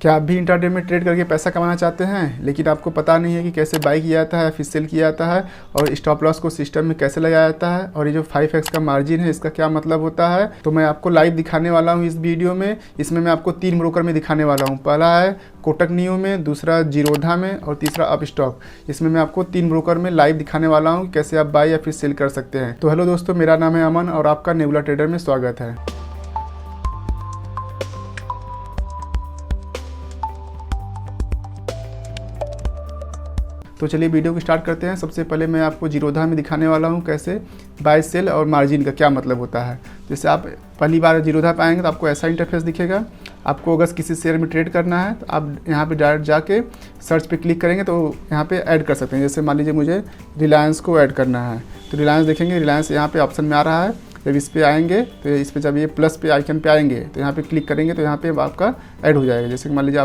क्या आप भी इंट्राडे में ट्रेड करके पैसा कमाना चाहते हैं लेकिन आपको पता नहीं है कि कैसे बाई किया जाता है फिर सेल किया जाता है और स्टॉप लॉस को सिस्टम में कैसे लगाया जाता है और ये जो 5x का मार्जिन है इसका क्या मतलब होता है, तो मैं आपको लाइव दिखाने वाला हूँ इस वीडियो में। इसमें मैं आपको 3 ब्रोकर में दिखाने वाला हूँ। पहला है कोटक नियो में, दूसरा जीरोधा में और तीसरा अप स्टॉक। इसमें मैं आपको 3 ब्रोकर में लाइव दिखाने वाला हूँ कैसे आप बाई या फिर सेल कर सकते हैं। तो हेलो दोस्तों, मेरा नाम है अमन और आपका नेबुला ट्रेडर में स्वागत है। तो चलिए वीडियो को स्टार्ट करते हैं। सबसे पहले मैं आपको जीरोधा में दिखाने वाला हूं कैसे बाय सेल और मार्जिन का क्या मतलब होता है। जैसे आप पहली बार जीरोधा पे आएंगे तो आपको ऐसा इंटरफेस दिखेगा। आपको अगर किसी शेयर में ट्रेड करना है तो आप यहाँ पे डायरेक्ट जाके सर्च पे क्लिक करेंगे तो यहाँ पे ऐड कर सकते हैं। जैसे मान लीजिए मुझे रिलायंस को ऐड करना है तो रिलायंस देखेंगे, रिलायंस यहाँ पे ऑप्शन में आ रहा है। जब इस पे आएंगे तो इस पर जब ये प्लस पे आइकन पे आएंगे तो यहाँ पे क्लिक करेंगे तो यहाँ पे आपका ऐड हो जाएगा। जैसे कि मान लीजिए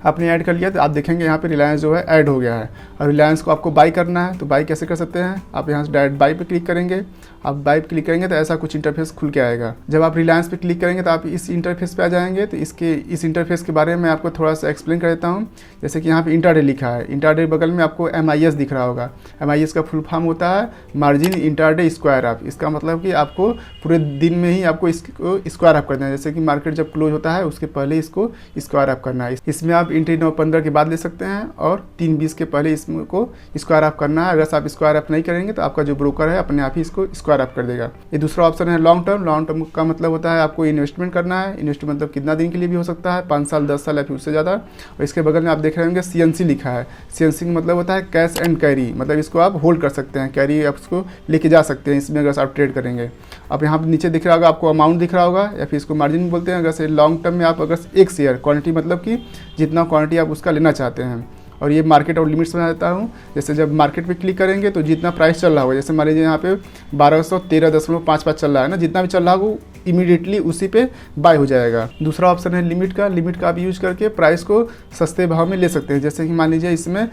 आपने ऐड कर लिया तो आप देखेंगे यहाँ पे रिलायंस जो है ऐड हो गया है। और रिलायंस को आपको बाई करना है तो बाई कैसे कर सकते हैं, आप यहाँ से डायरेक्ट बाई पे क्लिक करेंगे। आप बाई पे क्लिक करेंगे तो ऐसा कुछ इंटरफेस खुल के आएगा। जब आप रिलायंस पे क्लिक करेंगे तो आप इस इंटरफेस पे आ जाएंगे। तो इस इंटरफेस के बारे में मैं आपको थोड़ा सा एक्सप्लेन कर देता हूँ। जैसे कि यहाँ पे इंट्राडे लिखा है, इंट्राडे बगल में आपको MIS दिख रहा होगा। MIS का फुल फॉर्म होता है मार्जिन इंट्राडे स्क्वायर अप। इसका मतलब कि आपको पूरे दिन में ही आपको इसको स्क्वायर अप करना है। जैसे कि मार्केट जब क्लोज होता है उसके पहले इसको स्क्वायर अप करना है। इसमें आप एंट्री 9:15 के बाद ले सकते हैं और 3:20 के पहले इसको स्क्वायर अप करना है। अगर आप स्क्वायर अप नहीं करेंगे तो आपका जो ब्रोकर है अपने आप ही इसको स्क्वायर अप कर देगा। ये दूसरा ऑप्शन है लॉन्ग टर्म। लॉन्ग टर्म का मतलब होता है आपको इन्वेस्टमेंट करना है। इन्वेस्टमेंट मतलब कितना दिन के लिए भी हो सकता है, 5 साल, 10 साल या फिर उससे ज़्यादा। और इसके बगल में आप देख रहे होंगे CNC लिखा है। CNC का मतलब होता है कैश एंड कैरी, मतलब इसको आप होल्ड कर सकते हैं, कैरी आप इसको लेके जा सकते हैं इसमें अगर आप ट्रेड करेंगे। अब यहाँ पर नीचे दिख रहा होगा आपको अमाउंट दिख रहा होगा या फिर इसको मार्जिन बोलते हैं। अगर से लॉन्ग टर्म में आप अगर एक शेयर क्वांटिटी मतलब कि जितना क्वांटिटी आप उसका लेना चाहते हैं और ये मार्केट और लिमिट्स बना देता हूँ। जैसे जब मार्केट पे क्लिक करेंगे तो जितना प्राइस चल रहा होगा, जैसे मान लीजिए यहाँ पे 1213.55 चल रहा है ना, जितना भी चल रहा हो इमीडिएटली उसी पे बाय हो जाएगा। दूसरा ऑप्शन है लिमिट का। लिमिट का आप यूज करके प्राइस को सस्ते भाव में ले सकते हैं। जैसे कि मान लीजिए इसमें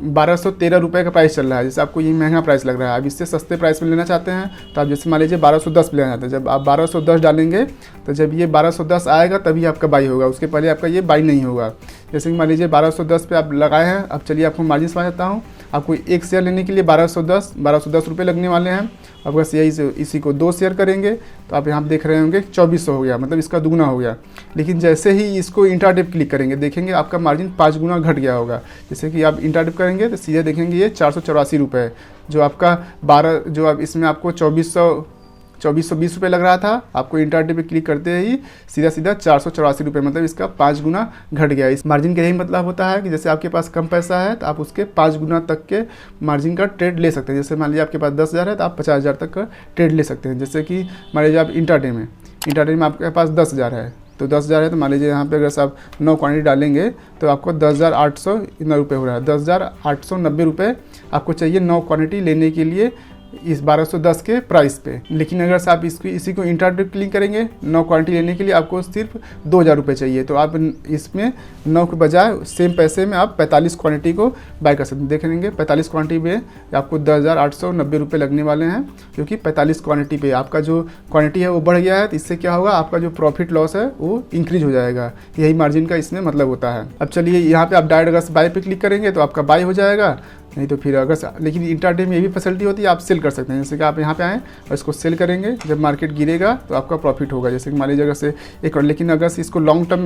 1213 रुपये का प्राइस चल रहा है, जैसे आपको ये महंगा प्राइस लग रहा है, आप इससे सस्ते प्राइस में लेना चाहते हैं तो आप जैसे मान लीजिए 1210 पे लेना चाहते हैं। जब आप 1210 डालेंगे तो जब ये 1210 आएगा तभी आपका बाई होगा, उसके पहले आपका ये बाई नहीं होगा। जैसे कि मान लीजिए 1210 पे आप लगाए हैं। अब चलिए आपको मार्जिन समझ देता हूँ। आपको एक शेयर लेने के लिए 1210 रुपये लगने वाले हैं। अब अगर इसी को 2 शेयर करेंगे तो आप यहाँ देख रहे होंगे 2400 हो गया, मतलब इसका दुगना हो गया। लेकिन जैसे ही इसको इंट्राडे क्लिक करेंगे देखेंगे आपका मार्जिन 5 गुना घट गया होगा। जैसे कि आप इंट्राडे करेंगे तो सीधे देखेंगे ये 484 रुपये, जो आपका जो आप इसमें आपको 2420 रुपये लग रहा था, आपको इंट्राडे पे क्लिक करते ही सीधा 484 रुपये, मतलब इसका 5 गुना घट गया। इस मार्जिन का यही मतलब होता है कि जैसे आपके पास कम पैसा है तो आप उसके 5 गुना तक के मार्जिन का ट्रेड ले सकते हैं। जैसे मान लीजिए आपके पास 10,000 है तो आप 50,000 तक का ट्रेड ले सकते हैं। जैसे कि मान लीजिए आप इंट्राडे में आपके पास 10,000 है तो 10,000 है तो मान लीजिए यहाँ पे अगर आप 9 क्वांटिटी डालेंगे तो आपको 10,800 इतना रुपये हो रहा है। 10,890 रुपये आपको चाहिए 9 क्वांटिटी लेने के लिए इस 1210 के प्राइस पे। लेकिन अगर से आप इसी को इंट्राडे क्लिक करेंगे 9 क्वांटिटी लेने के लिए आपको सिर्फ 2,000 रुपये चाहिए। तो आप इसमें 9 के बजाय सेम पैसे में आप 45 क्वांटिटी को बाय कर सकते हैं। देखेंगे 45 क्वांटिटी पे आपको 10,890 रुपये लगने वाले हैं, क्योंकि 45 क्वांटिटी पे आपका जो क्वांटिटी है वो बढ़ गया है। तो इससे क्या होगा, आपका जो प्रॉफिट लॉस है वो इंक्रीज हो जाएगा। यही मार्जिन का इसमें मतलब होता है। अब चलिए यहाँ पे आप डायरेक्ट अगर बाय पे क्लिक करेंगे तो आपका बाय हो जाएगा, नहीं तो फिर लेकिन इंट्राडे में ये भी फैसिलिटी होती है, आप सेल कर सकते हैं। जैसे कि आप यहाँ पे आएँ और इसको सेल करेंगे, जब मार्केट गिरेगा तो आपका प्रॉफिट होगा। जैसे कि मान लीजिए अगर से एक और, लेकिन अगर से इसको लॉन्ग टर्म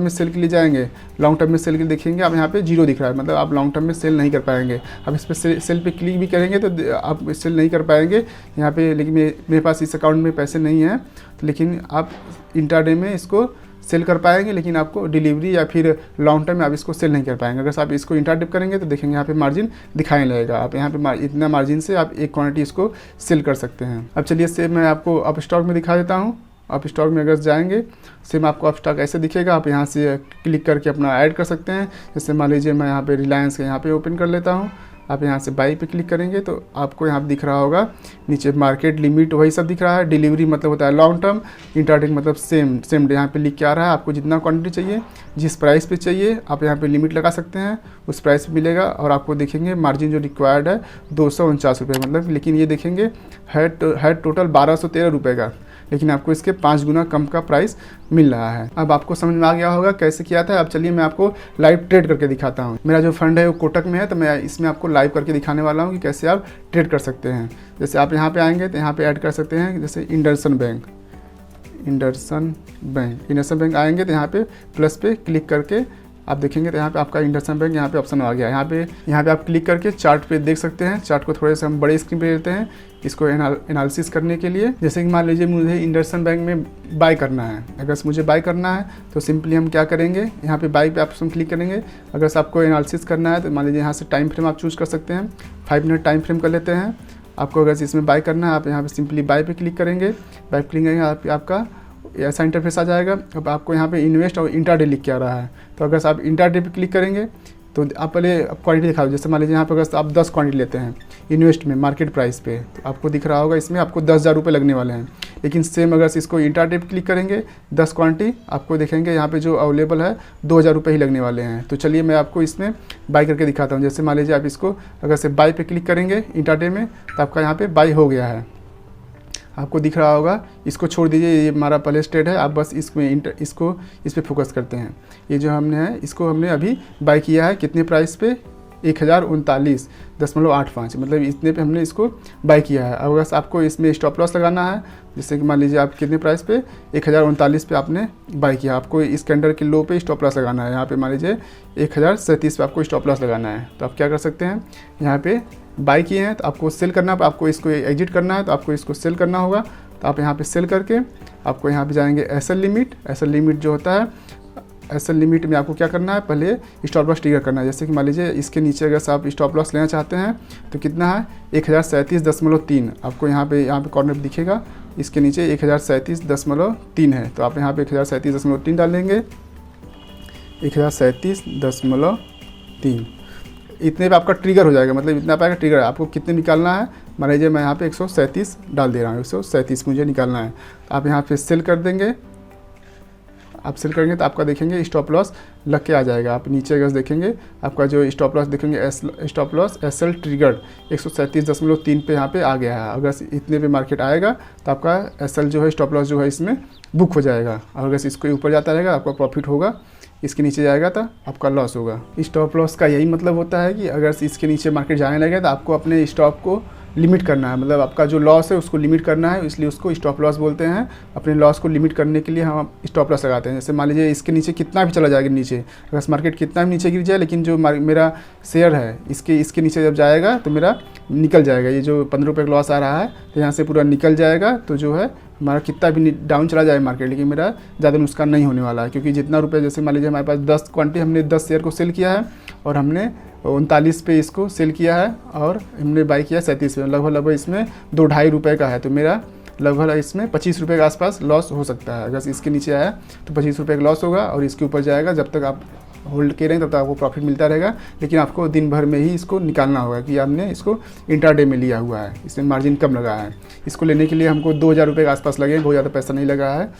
में सेल के लिए जाएंगे, लॉन्ग टर्म में सेल के लिए देखेंगे आप यहाँ पे 0 दिख रहा है, मतलब आप लॉन्ग टर्म में सेल नहीं कर पाएंगे। अब इस पर सेल पे क्लिक भी करेंगे तो आप सेल नहीं कर पाएंगे यहाँ पे। लेकिन मेरे पास इस अकाउंट में पैसे नहीं हैं, लेकिन आप इंट्राडे में इसको सेल कर पाएंगे, लेकिन आपको डिलीवरी या फिर लॉन्ग टर्म में आप इसको सेल नहीं कर पाएंगे। अगर आप इसको इंट्राडे करेंगे तो देखेंगे यहाँ पे मार्जिन दिखाने लगेगा। आप यहाँ पे इतना मार्जिन से आप एक क्वांटिटी इसको सेल कर सकते हैं। अब चलिए इससे मैं आपको अप स्टॉक में दिखा देता हूँ। अप स्टॉक में अगर जाएंगे सेम आपको अप स्टॉक ऐसे दिखेगा। आप यहाँ से क्लिक करके अपना ऐड कर सकते हैं। जैसे मान लीजिए मैं यहाँ पे रिलायंस का यहाँ पे ओपन कर लेता हूँ। आप यहाँ से बाई पे क्लिक करेंगे तो आपको यहाँ पे दिख रहा होगा नीचे मार्केट लिमिट वही सब दिख रहा है। डिलीवरी मतलब होता है लॉन्ग टर्म, इंट्राडे मतलब सेम यहाँ पे लिख के आ रहा है। आपको जितना क्वांटिटी चाहिए, जिस प्राइस पे चाहिए, आप यहाँ पे लिमिट लगा सकते हैं, उस प्राइस पे मिलेगा। और आपको देखेंगे मार्जिन जो रिक्वायर्ड है 249 रुपये, मतलब लेकिन ये देखेंगे है टोटल 1213 रुपये का। लेकिन आपको इसके 5 गुना कम का प्राइस मिल रहा है। अब आपको समझ में आ गया होगा कैसे किया था। अब चलिए मैं आपको लाइव ट्रेड करके दिखाता हूँ। मेरा जो फंड है वो कोटक में है, तो मैं इसमें आपको लाइव करके दिखाने वाला हूँ कि कैसे आप ट्रेड कर सकते हैं। जैसे आप यहाँ पे आएंगे तो यहाँ पे ऐड कर सकते हैं, जैसे इंडसइंड बैंक आएंगे तो यहाँ पे प्लस पे क्लिक करके आप देखेंगे तो यहाँ पे आपका इंडसइंड बैंक यहाँ पे ऑप्शन आ गया। यहाँ पे आप क्लिक करके चार्ट पे देख सकते हैं। चार्ट को थोड़े से हम बड़े स्क्रीन पे लेते हैं इसको एनालिसिस करने के लिए। जैसे कि मान लीजिए मुझे इंडसइंड बैंक में बाय करना है। अगर मुझे बाय करना है तो सिंपली हम क्या करेंगे, यहाँ पे बाय पे ऑप्शन क्लिक करेंगे। अगर आपको एनालिसिस करना है तो मान लीजिए यहाँ से टाइम फ्रेम आप चूज़ कर सकते हैं। 5 मिनट टाइम फ्रेम कर लेते हैं। आपको अगर इसमें बाय करना है आप यहाँ पे सिंपली बाय पे क्लिक करेंगे। बाय क्लिक करेंगे आपका ऐसा इंटरफेस आ जाएगा। अब आपको यहाँ पे इन्वेस्ट और इंट्राडे लिख के आ रहा है। तो अगर आप इंट्राडे पे क्लिक करेंगे तो आप पहले क्वांटिटी दिखा दो। जैसे मान लीजिए यहाँ पे अगर आप 10 क्वांटिटी लेते हैं इन्वेस्ट में मार्केट प्राइस पे, तो आपको दिख रहा होगा इसमें आपको 10,000 रुपये लगने वाले हैं। लेकिन सेम अगर इसको इंट्राडे पे क्लिक करेंगे 10 क्वांटिटी आपको देखेंगे यहाँ पे जो अवेलेबल है 2,000 रुपये ही लगने वाले हैं। तो चलिए मैं आपको इसमें बाय करके दिखाता हूँ। जैसे मान लीजिए आप इसको अगर से बाय पे क्लिक करेंगे इंट्राडे में तो आपका यहाँ पे बाय हो गया है, आपको दिख रहा होगा। इसको छोड़ दीजिए, ये हमारा पहले स्टेट है। आप बस इस पे फोकस करते हैं। ये जो हमने है इसको हमने अभी बाय किया है कितने प्राइस पे, 1039.85, मतलब इतने पे हमने इसको बाय किया है। अब अगर आपको इसमें स्टॉप लॉस लगाना है, जैसे कि मान लीजिए आप कितने प्राइस पे 1039 पे आपने बाय किया, आपको इस कैंडल के लो पे स्टॉप लॉस लगाना है। यहाँ पे मान लीजिए 1037 पे आपको स्टॉप लॉस लगाना है। तो आप क्या कर सकते हैं, यहाँ पे बाय किए हैं तो आपको सेल करना है, आपको इसको एग्जिट करना है तो आपको इसको सेल करना होगा। तो आप यहाँ पे सेल करके आपको यहाँ पे जाएंगे एसएल लिमिट जो होता है, एसएल लिमिट में आपको क्या करना है, पहले स्टॉप लॉस ट्रिगर करना है। जैसे कि मान लीजिए इसके नीचे अगर आप स्टॉप लॉस लेना चाहते हैं तो कितना है 1037.3, आपको यहाँ पे कॉर्नर पे दिखेगा। इसके नीचे 1037.3 है, तो आप यहाँ पे 1037.3 डालेंगे, 1037.3 इतने पे आपका ट्रिगर हो जाएगा। मतलब इतना पाएगा ट्रिगर, आपको कितने निकालना है, मान लीजिए मैं यहाँ पे 137 डाल दे रहा हूँ, 137 मुझे निकालना है। तो आप यहाँ पे सेल कर देंगे। आप सेल करेंगे तो आपका देखेंगे स्टॉप लॉस लग के आ जाएगा। आप नीचे अगर देखेंगे आपका जो स्टॉप लॉस देखेंगे स्टॉप लॉस एसएल ट्रिगर्ड 137.3 पे यहाँ पे आ गया है। अगर इतने पे मार्केट आएगा तो आपका एसएल जो है स्टॉप लॉस जो है इसमें बुक हो जाएगा। और अगर इसको ऊपर जाता रहेगा आपका प्रॉफिट होगा, इसके नीचे जाएगा तो आपका लॉस होगा। स्टॉप लॉस का यही मतलब होता है कि अगर इसके नीचे मार्केट जाने लगे तो आपको अपने स्टॉप को लिमिट करना है, मतलब आपका जो लॉस है उसको लिमिट करना है, इसलिए उसको स्टॉप लॉस बोलते हैं। अपने लॉस को लिमिट करने के लिए हम स्टॉप लॉस लगाते हैं। जैसे मान लीजिए इसके नीचे कितना भी चला जाएगा नीचे, अगर मार्केट कितना भी नीचे गिर जाए, लेकिन जो मेरा शेयर है इसके नीचे जब जाएगा तो मेरा निकल जाएगा। ये जो 15 रुपये का लॉस आ रहा है तो यहाँ से पूरा निकल जाएगा। तो जो है हमारा कितना भी डाउन चला जाए मार्केट, लेकिन मेरा ज़्यादा नुकसान नहीं होने वाला है, क्योंकि जितना रुपये, जैसे मान लीजिए हमारे पास 10 क्वांटिटी, हमने 10 शेयर को सेल किया है और हमने 39 पे इसको सेल किया है और हमने बाई किया 37 पे, लगभग इसमें 2-2.5 रुपये का है। तो मेरा लगभग इसमें 25 रुपये के आसपास लॉस हो सकता है। अगर इसके नीचे आया तो 25 रुपये का लॉस होगा और इसके ऊपर जाएगा, जब तक आप होल्ड के रहेंगे तब तक आपको प्रॉफिट मिलता रहेगा। लेकिन आपको दिन भर में ही इसको निकालना होगा कि आपने इसको इंट्राडे में लिया हुआ है, इसमें मार्जिन कम लगा है। इसको लेने के लिए हमको 2,000 रुपये के आसपास लगे, बहुत ज़्यादा पैसा नहीं लगा है।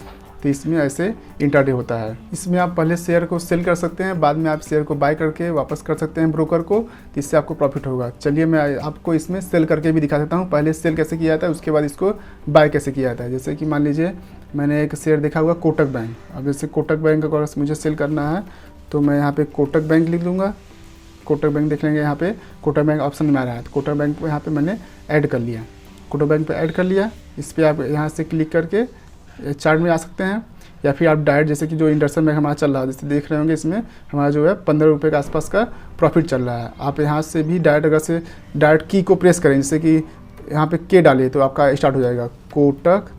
तो इसमें ऐसे इंट्राडे होता है। इसमें आप पहले शेयर को सेल कर सकते हैं, बाद में आप शेयर को बाय करके वापस कर सकते हैं ब्रोकर को, तो इससे आपको प्रॉफिट होगा। चलिए मैं आपको इसमें सेल करके भी दिखा सकता हूँ, पहले सेल कैसे किया जाता है, उसके बाद इसको बाय कैसे किया जाता है। जैसे कि मान लीजिए मैंने एक शेयर देखा हुआ कोटक बैंक। अब जैसे कोटक बैंक का मुझे सेल करना है तो मैं यहाँ पे कोटक बैंक लिख दूँगा। कोटक बैंक देख लेंगे, यहाँ पे कोटक बैंक ऑप्शन में आ रहा है, तो कोटक बैंक को यहाँ पे मैंने ऐड कर लिया। कोटक बैंक पे ऐड कर लिया। इस पर आप यहाँ से क्लिक करके चार्ट में आ सकते हैं, या फिर आप डायरेक्ट, जैसे कि जो इंडसइंड बैंक हमारा चल रहा है, जैसे देख रहे होंगे इसमें हमारा जो है 15 रुपये के आसपास का प्रॉफिट चल रहा है। आप यहाँ से भी डायरेक्ट, अगर से डायरेक्ट की को प्रेस करें, जैसे कि यहाँ पे के डालिए तो आपका स्टार्ट हो जाएगा कोटक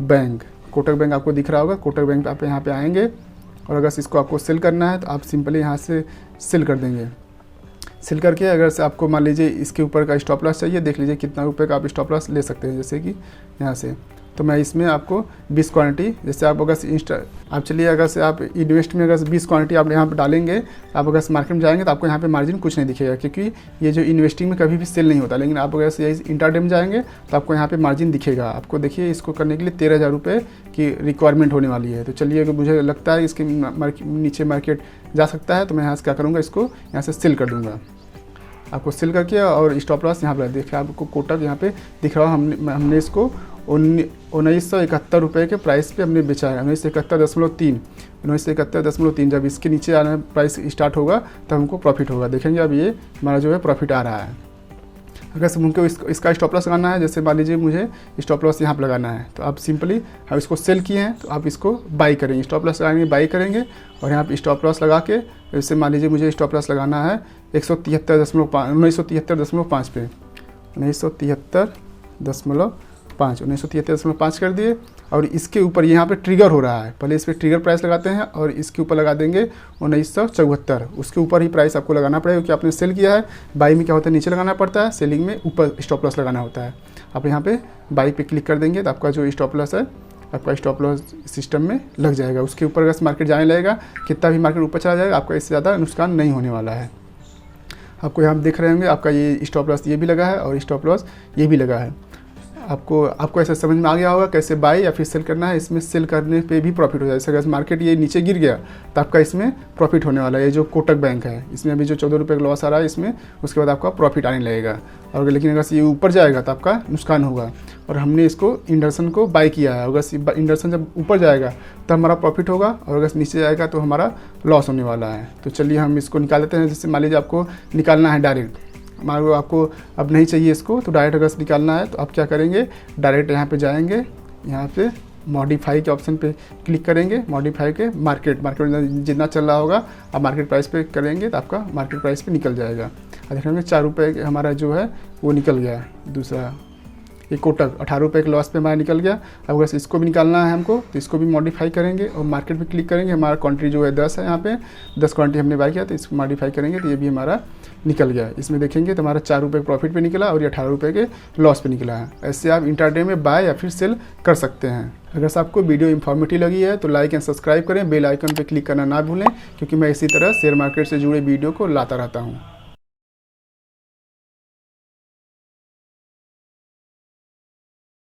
बैंक। कोटक बैंक आपको दिख रहा होगा। कोटक बैंक पे आप यहाँ पे आएंगे और अगर इसको आपको सेल करना है तो आप सिंपली यहाँ से सेल कर देंगे। सेल करके अगर से आपको मान लीजिए इसके ऊपर का स्टॉप लॉस चाहिए, देख लीजिए कितना रुपए का आप स्टॉप लॉस ले सकते हैं। जैसे कि यहाँ से तो मैं इसमें आपको 20 क्वांटिटी, जैसे आप अगर आप चलिए अगर से आप इन्वेस्ट में अगर 20 क्वांटिटी आप यहाँ पर डालेंगे, आप अगर मार्केट में जाएंगे तो आपको यहाँ पे मार्जिन कुछ नहीं दिखेगा, क्योंकि ये जो इन्वेस्टिंग में कभी भी सेल नहीं होता। लेकिन आप अगर से इंट्राडे में जाएंगे तो आपको यहाँ पे मार्जिन दिखेगा। आपको देखिए इसको करने के लिए 13,000 रुपये की रिक्वायरमेंट होने वाली है। तो चलिए अगर मुझे लगता है इसके नीचे मार्केट जा सकता है तो मैं यहाँ से क्या करूँगा, इसको यहाँ से सेल कर दूँगा। आपको सेल करके और स्टॉप लॉस यहाँ पर देखिए, आपको कोटक यहाँ पे दिख रहा है, हमने इसको 1971 रुपये के प्राइस पे हमने बेचा है, 1971.3 जब इसके नीचे आना प्राइस स्टार्ट होगा तब हमको प्रॉफिट होगा। देखेंगे अब ये हमारा जो है प्रॉफिट आ रहा है। अगर हमको इसका स्टॉप लॉस लगाना है, जैसे मान लीजिए मुझे स्टॉप लॉस यहाँ पर लगाना है, तो आप सिंपली हम इसको सेल किए हैं तो आप इसको बाई करेंगे, स्टॉप लॉस लगाएंगे, बाई करेंगे और यहाँ पर स्टॉप लॉस लगा के, जैसे मान लीजिए मुझे स्टॉप लॉस लगाना है 1973.5 पे, 1973.5 कर दिए और इसके ऊपर यहाँ पे ट्रिगर हो रहा है, पहले इस पर ट्रिगर प्राइस लगाते हैं और इसके ऊपर लगा देंगे 1974। उसके ऊपर ही प्राइस आपको लगाना पड़ेगा क्योंकि आपने सेल किया है। बाई में क्या होता है, नीचे लगाना पड़ता है, सेलिंग में ऊपर स्टॉप लॉस लगाना होता है। आप यहाँ पे बाई पे क्लिक कर देंगे तो आपका जो स्टॉप लॉस है, आपका स्टॉप लॉस सिस्टम में लग जाएगा। उसके ऊपर अगर मार्केट जाने लगेगा, कितना भी मार्केट ऊपर चला जाएगा, आपका इससे ज़्यादा नुकसान नहीं होने वाला है। आपको यहाँ देख रहे होंगे आपका ये स्टॉप लॉस ये भी लगा है और स्टॉप लॉस ये भी लगा है। आपको ऐसा समझ में आ गया होगा कैसे बाई या फिर सेल करना है। इसमें सेल करने पे भी प्रॉफिट हो जाए, जैसे अगर मार्केट ये नीचे गिर गया तो आपका इसमें प्रॉफिट होने वाला है। ये जो कोटक बैंक है, इसमें अभी जो 14 रुपये का लॉस आ रहा है इसमें, उसके बाद आपका प्रॉफिट आने लगेगा। और लेकिन अगर ये ऊपर जाएगा तो आपका नुकसान होगा। और हमने इसको इंडरसन को बाई किया है, अगर इंडरसन जब ऊपर जाएगा तो हमारा प्रॉफिट होगा और अगर नीचे जाएगा तो हमारा लॉस होने वाला है। तो चलिए हम इसको निकाल लेते हैं। जैसे मान लीजिए आपको निकालना है डायरेक्ट, मान लो आपको अब नहीं चाहिए इसको, तो डायरेक्ट अगर निकालना है तो आप क्या करेंगे, डायरेक्ट यहाँ पे जाएंगे, यहाँ पे मॉडिफाई के ऑप्शन पे क्लिक करेंगे, मॉडिफाई के मार्केट में जितना चल रहा होगा आप मार्केट प्राइस पे करेंगे तो आपका मार्केट प्राइस पे निकल जाएगा। देखेंगे 4 रुपये हमारा जो है वो निकल गया। दूसरा ये कोटक 18 रुपये के लॉस पे हमारा निकल गया। अब अगर इसको भी निकालना है हमको तो इसको भी मॉडिफाई करेंगे और मार्केट पे क्लिक करेंगे। हमारा क्वांटिटी जो है 10 है, यहाँ पे 10 क्वांटिटी हमने बाय किया तो इसको मॉडिफाई करेंगे तो ये भी हमारा निकल गया। इसमें देखेंगे तो हमारा 4 रुपये प्रॉफिट पे निकला और ये 18 रुपये के लॉस पे निकला है। ऐसे आप इंट्राडे में बाय या फिर सेल कर सकते हैं। अगर आपको वीडियो इन्फॉर्मेटिव लगी है तो लाइक एंड सब्सक्राइब करें, बेल आइकन पर क्लिक करना ना भूलें क्योंकि मैं इसी तरह शेयर मार्केट से जुड़े वीडियो को लाता रहता हूँ।